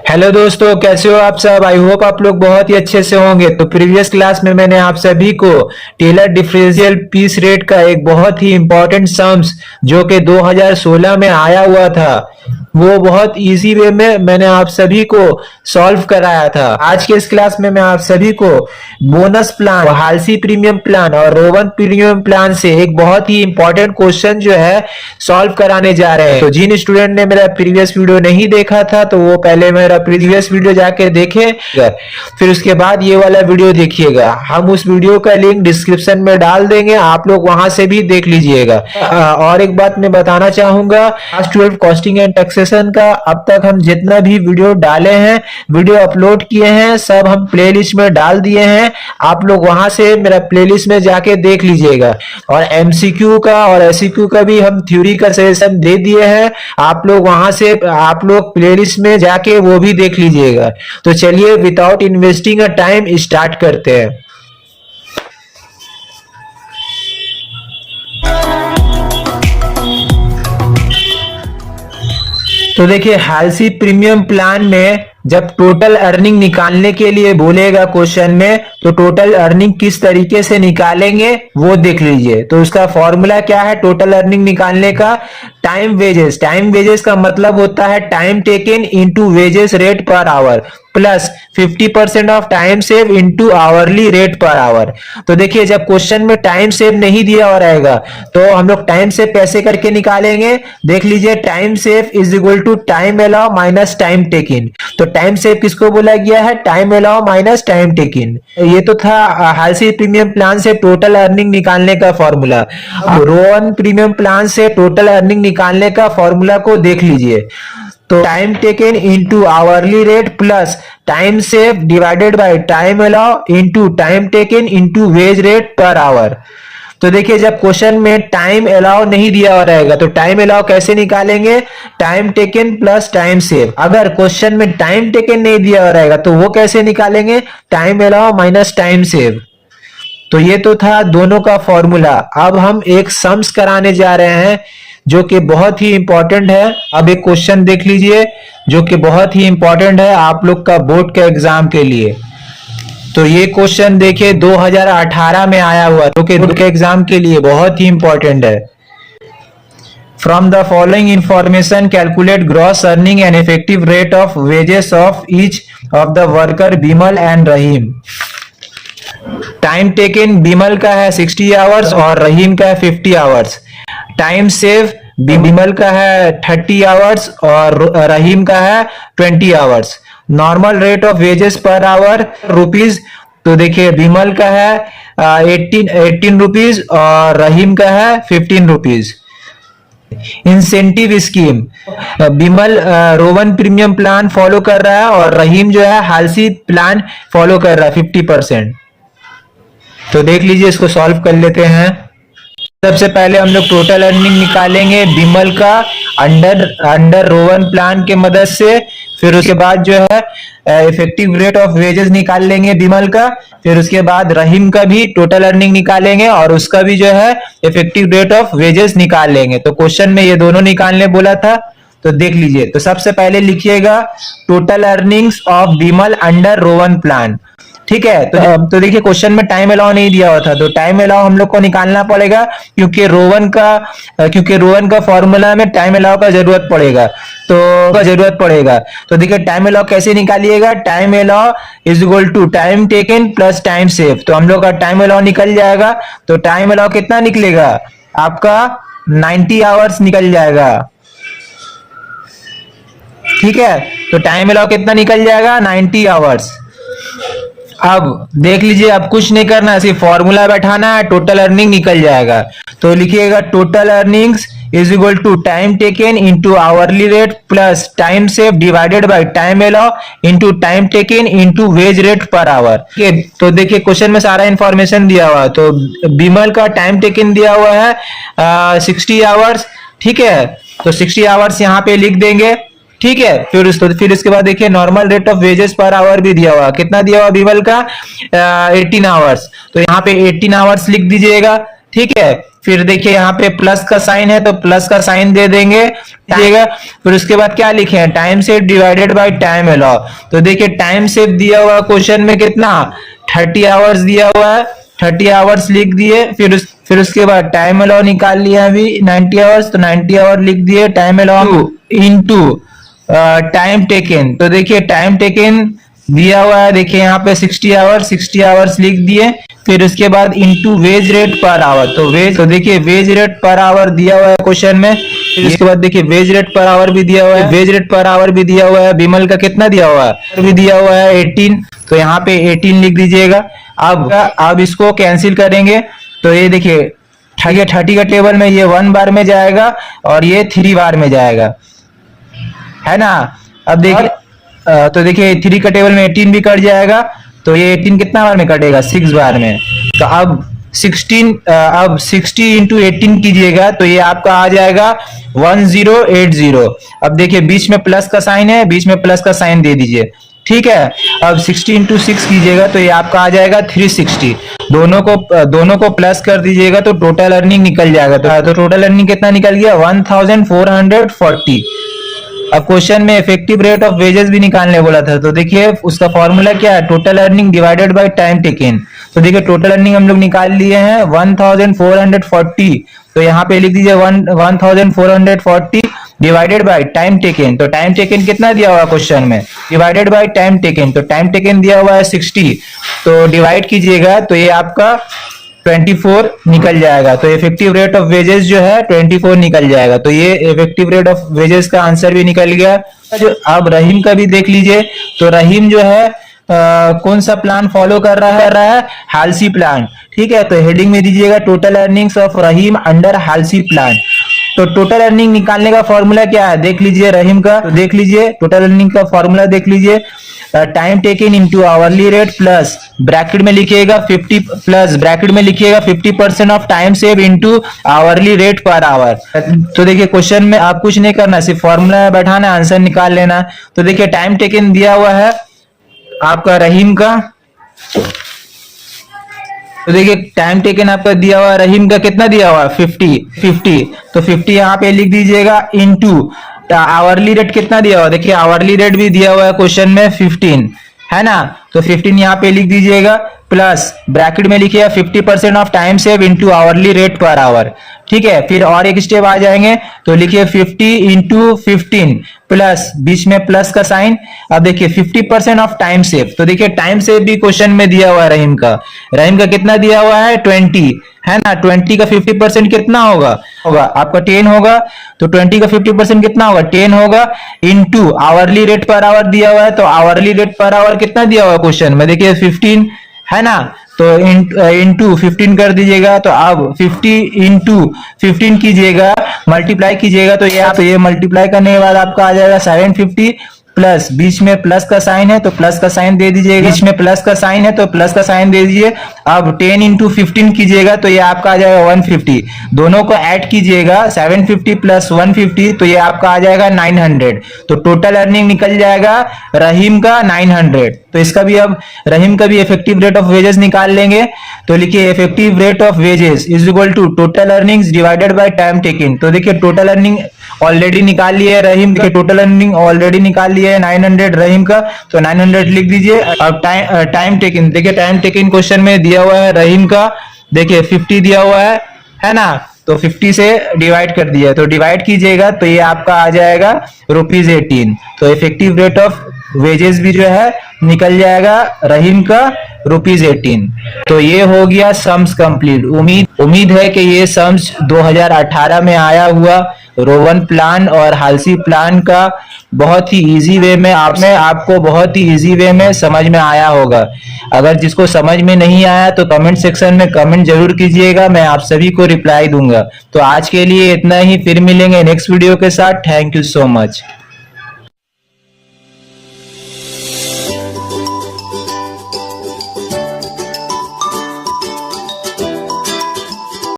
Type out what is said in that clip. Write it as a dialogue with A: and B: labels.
A: Hello दोस्तों, कैसे हो आप सब। आई होप आप लोग बहुत ही अच्छे से होंगे। तो प्रीवियस क्लास में मैंने आप सभी को टेलर डिफरेंशियल पीस रेट का एक बहुत ही इंपॉर्टेंट सम्स जो कि 2016 में आया हुआ था, वो बहुत इजी वे में मैंने आप सभी को सॉल्व कराया था। आज के इस क्लास में मैं आप सभी को bonus plan, Halsi premium plan और रोवन प्रीमियम प्लान से एक बहुत ही इंपॉर्टेंट क्वेश्चन जो है सॉल्व कराने जा रहे हैं। तो जिन स्टूडेंट ने मेरा प्रीवियस वीडियो नहीं देखा था तो वो पहले मेरा प्रीवियस वीडियो जाके देखे, फिर उसके बाद ये वाला वीडियो देखिएगा। हम उस वीडियो का लिंक डिस्क्रिप्शन में डाल देंगे, आप लोग वहां से भी देख लीजिएगा। और एक बात मैं बताना चाहूंगा, क्लास 12 कॉस्टिंग एंड टैक्सेशन का अब तक हम जितना भी वीडियो डाले हैं, वीडियो अपलोड किए हैं, सब हम प्लेलिस्ट में डाल दिए हैं। आप लोग वहां से मेरा प्लेलिस्ट में जाके देख लीजिएगा। और एमसीक्यू का और एससीक्यू का भी हम थ्योरी का सेशन दे दिए हैं, आप लोग वहां से आप लोग प्लेलिस्ट में जाके वो भी देख लीजिएगा। तो चलिए without investing a time start करते हैं। तो देखिए, हालसी प्रीमियम प्लान में जब टोटल अर्निंग निकालने के लिए बोलेगा क्वेश्चन में, तो टोटल अर्निंग किस तरीके से निकालेंगे वो देख लीजिए। तो उसका फॉर्मूला क्या है टोटल अर्निंग निकालने का? Time wages. टाइम वेजेस का मतलब होता है time taken into wages rate पर our plus 50% of time save into hourly rate पर आवर। तो देखिए, जब क्वेश्चन में टाइम सेव नहीं दिया हुआ रहेगा तो हम लोग टाइम सेव कैसे करके निकालेंगे, देख लीजिए। Time save is equal to time allow minus time taken. तो टाइम सेव किसको बोला गया है? Time allow minus time taken. ये तो था हालसी प्रीमियम प्लान से टोटल अर्निंग निकालने का फॉर्मूला। रोवन प्रीमियम प्लान से टोटल अर्निंग निकालने का फॉर्मूला को देख लीजिए। तो time taken into hourly rate plus time save divided by time allow into time taken into wage rate पर आवर। तो देखिए, जब क्वेश्चन में टाइम अलाउ नहीं दिया हुआ रहेगा तो टाइम अलाउ कैसे निकालेंगे? Time taken plus time save. अगर क्वेश्चन में टाइम टेकन नहीं दिया हुआ रहेगा तो वो कैसे निकालेंगे? Time allow minus time save. तो ये तो था दोनों का फॉर्मूला। अब हम एक सम्स कराने जा रहे हैं जो कि बहुत ही इंपॉर्टेंट है। अब एक क्वेश्चन देख लीजिए जो कि बहुत ही इंपॉर्टेंट है आप लोग का बोर्ड के एग्जाम के लिए। तो ये क्वेश्चन देखिए 2018 में आया हुआ, जो कि बोर्ड के एग्जाम के लिए बहुत ही इंपॉर्टेंट है। From the following information calculate gross earning and effective rate of wages of each of the worker Bimal and Rahim. Time taken Bimal का है 60 आवर्स और रहीम का है 50 आवर्स। टाइम सेव बिमल का है 30 आवर्स और रहीम का है 20 hours. Normal rate of wages per hour rupees. तो देखिए, बिमल का है 18 रुपीज और रहीम का है 15 rupees. Incentive scheme, Bimal Rowan premium plan follow कर रहा है और रहीम जो है हालसी प्लान फॉलो कर रहा है 50%। तो देख लीजिए, इसको सॉल्व कर लेते हैं। सबसे पहले हम लोग टोटल अर्निंग निकालेंगे बिमल का अंडर रोवन प्लान के मदद से। फिर उसके बाद जो है इफेक्टिव रेट ऑफ वेजेस निकाल लेंगे बिमल का। फिर उसके बाद रहीम का भी टोटल अर्निंग निकालेंगे और उसका भी जो है इफेक्टिव रेट ऑफ वेजेस निकाल लेंगे। तो क्वेश्चन में ये दोनों निकालने बोला था, तो देख लीजिए। तो सबसे पहले लिखिएगा total earnings of Bimal under Rowan plan, ठीक है। तो देखिए, क्वेश्चन में टाइम अलाउ नहीं दिया हुआ था तो टाइम अलाउ हम लोग को निकालना पड़ेगा, क्योंकि रोवन का फॉर्मूला में टाइम अलाउ का जरूरत पड़ेगा। तो देखिए, टाइम अलाउ कैसे निकालिएगा? Time allow is equal to time taken plus time save. तो हम लोग का टाइम अलाउ निकल जाएगा। तो टाइम अलाउ कितना निकलेगा? आपका 90 आवर्स निकल जाएगा, ठीक है। तो टाइम अलाउ कितना निकल जाएगा? 90 आवर्स। अब देख लीजिए, अब कुछ नहीं करना है, सिर्फ फॉर्मूला बैठाना है, टोटल अर्निंग निकल जाएगा। तो लिखिएगा total earnings is equal to time taken into hourly rate plus time save divided by time allow into time taken into wage rate पर आवर। तो देखिए, क्वेश्चन में सारा इंफॉर्मेशन दिया हुआ है। तो बिमल का टाइम टेकन दिया हुआ है 60 आवर्स, ठीक है। तो 60 आवर्स यहाँ पे लिख देंगे, ठीक है। फिर इसके बाद देखिए, normal rate of wages per hour भी दिया हुआ। कितना दिया हुआ बिमल का? 18 आवर्स। तो यहाँ पे 18 आवर्स लिख दीजिएगा, ठीक है। फिर देखिए यहाँ पे प्लस का साइन है तो प्लस का साइन दे देंगे, फिर उसके बाद क्या लिखे हैं, time save divided by time allow. तो देखिए टाइम सेव दिया हुआ क्वेश्चन में कितना 30 आवर्स दिया हुआ है, 30 आवर्स लिख दिए। फिर उसके बाद टाइम अलाउ निकाल लिया अभी 90 आवर्स, तो 90 आवर लिख दिए time allow into time taken. तो देखिए टाइम टेकन दिया हुआ है, देखिए यहाँ पे 60 आवर्स लिख दिए। फिर उसके बाद इनटू वेज रेट पर आवर, तो देखिए वेज रेट पर आवर दिया हुआ है क्वेश्चन में। फिर उसके बाद देखिए वेज रेट पर आवर भी दिया हुआ है, वेज रेट पर आवर भी दिया हुआ है। विमल का कितना दिया हुआ है, भी दिया हुआ है 18, तो यहाँ पे 18 लिख दीजिएगा। अब इसको कैंसिल करेंगे तो ये देखिए 30 का टेबल में ये 1 बार में जाएगा और ये 3 बार में जाएगा, है ना। अब देखिए तो देखिए 3 का टेबल में 18 भी कट जाएगा, तो ये 18 कितना बार में कटेगा, 6 बार में। तो अब 60 इंटू 18 कीजिएगा तो ये आपका आ जाएगा 1080। अब देखिए बीच में प्लस का साइन है, बीच में प्लस का साइन दे दीजिए, ठीक है। अब 60 इंटू 6 कीजिएगा तो ये आपका आ जाएगा 360। दोनों को प्लस कर दीजिएगा तो टोटल अर्निंग निकल जाएगा। तो टोटल अर्निंग कितना निकल गया 1440। अब क्वेश्चन में इफेक्टिव रेट ऑफ वेजेस भी निकालने बोला था, तो देखिए उसका फॉर्मूला क्या है, total earning divided by time taken. तो देखिए टोटल अर्निंग हम लोग निकाल लिए हैं 1440, तो यहाँ पे लिख दीजिए 1440 डिवाइडेड बाय टाइम टेकन। तो टाइम टेकन कितना दिया हुआ क्वेश्चन में, डिवाइडेड बाय टाइम टेकन, तो टाइम टेकन दिया हुआ है 60, तो डिवाइड कीजिएगा तो ये आपका 24 निकल जाएगा। तो इफेक्टिव रेट ऑफ वेजेस जो है 24 निकल जाएगा। तो ये इफेक्टिव रेट ऑफ वेजेस का आंसर भी निकल गया। जो अब रहीम का भी देख लीजिए, तो रहीम जो है कौन सा प्लान फॉलो कर रहा है, हालसी प्लान, ठीक है। तो हेडिंग में दीजिएगा total earnings of Rahim under Halsey plan. तो टोटल अर्निंग निकालने का फॉर्मूला क्या है देख लीजिए रहीम का, तो देख लीजिए टोटल अर्निंग का फॉर्मूला देख लीजिए, time taken into hourly rate plus bracket में लिखिएगा 50 प्लस ब्रैकेट में लिखिएगा 50% of time save into hourly rate पर आवर। तो देखिए क्वेश्चन में आप कुछ नहीं करना, सिर्फ फॉर्मूला बैठाना, आंसर निकाल लेना। तो देखिए टाइम टेकन दिया हुआ है आपका रहीम का, तो देखिए टाइम टेकन आपका दिया हुआ रहीम का कितना दिया हुआ 50, तो 50 यहाँ पे लिख दीजिएगा इनटू आवरली रेट कितना दिया हुआ, देखिए आवरली रेट भी दिया हुआ है क्वेश्चन में 15, है ना। तो 15 यहाँ पे लिख दीजिएगा प्लस ब्रैकेट में लिखिएगा 50% of time save into hourly rate पर आवर, ठीक है। फिर और एक स्टेप आ जाएंगे तो लिखिए 50 इंटू 15 प्लस बीच में प्लस का साइन। अब देखिए 50% ऑफ टाइम सेव, तो देखिए टाइम सेव भी क्वेश्चन में दिया हुआ है रहीम का कितना दिया हुआ है 20, है ना। 20 का 50% कितना होगा आपका 10 होगा, तो 20 का 50% कितना होगा 10 होगा इनटू आवरली रेट पर आवर दिया हुआ है। तो आवरली रेट पर आवर कितना दिया हुआ क्वेश्चन में, देखिए 15, है ना। तो इंटू 15 कर दीजिएगा, तो अब 50 इंटू 15 कीजिएगा, मल्टीप्लाई कीजिएगा, तो ये मल्टीप्लाई करने के बाद आपका आ जाएगा 750 प्लस बीच में प्लस का साइन है तो प्लस का साइन दे दीजिएगा, बीच में प्लस का साइन है तो प्लस का साइन दे दीजिए। अब 10 इंटू 15 कीजिएगा तो ये आपका आ जाएगा 150, दोनों को ऐड कीजिएगा 750 प्लस 150, तो ये आपका आ जाएगा 900। तो टोटल अर्निंग निकल जाएगा रहीम का 900। तो इसका भी अब रहीम का भी इफेक्टिव रेट ऑफ वेजेस निकाल लेंगे। तो लिखिए effective rate of wages is equal to total earnings divided by time taken. तो देखिए टोटल अर्निंग ऑलरेडी निकाल लिए है रहीम के, टोटल अर्निंग ऑलरेडी निकाल लिए है 900 रहीम का, तो 900 लिख दीजिए। अब टाइम टेकन, देखिए टाइम टेकन क्वेश्चन में दिया हुआ है रहीम का, देखिए 50 दिया हुआ है ना। तो 50 से डिवाइड कर दिया, तो डिवाइड कीजिएगा तो ये आपका आ जाएगा ₹18। तो इफेक्टिव रेट ऑफ वेजेस भी जो है निकल जाएगा रहीम का ₹18। तो ये हो गया सम्स कंप्लीट। उम्मीद है कि ये सम्स 2018 में आया हुआ रोवन प्लान और हालसी प्लान का बहुत ही इजी वे में आपको बहुत ही इजी वे में समझ में आया होगा। अगर जिसको समझ में नहीं आया तो कमेंट सेक्शन में कमेंट जरूर कीजिएगा, मैं आप सभी को रिप्लाई दूंगा। तो आज के लिए इतना ही, फिर मिलेंगे नेक्स्ट वीडियो के साथ। Thank you so much.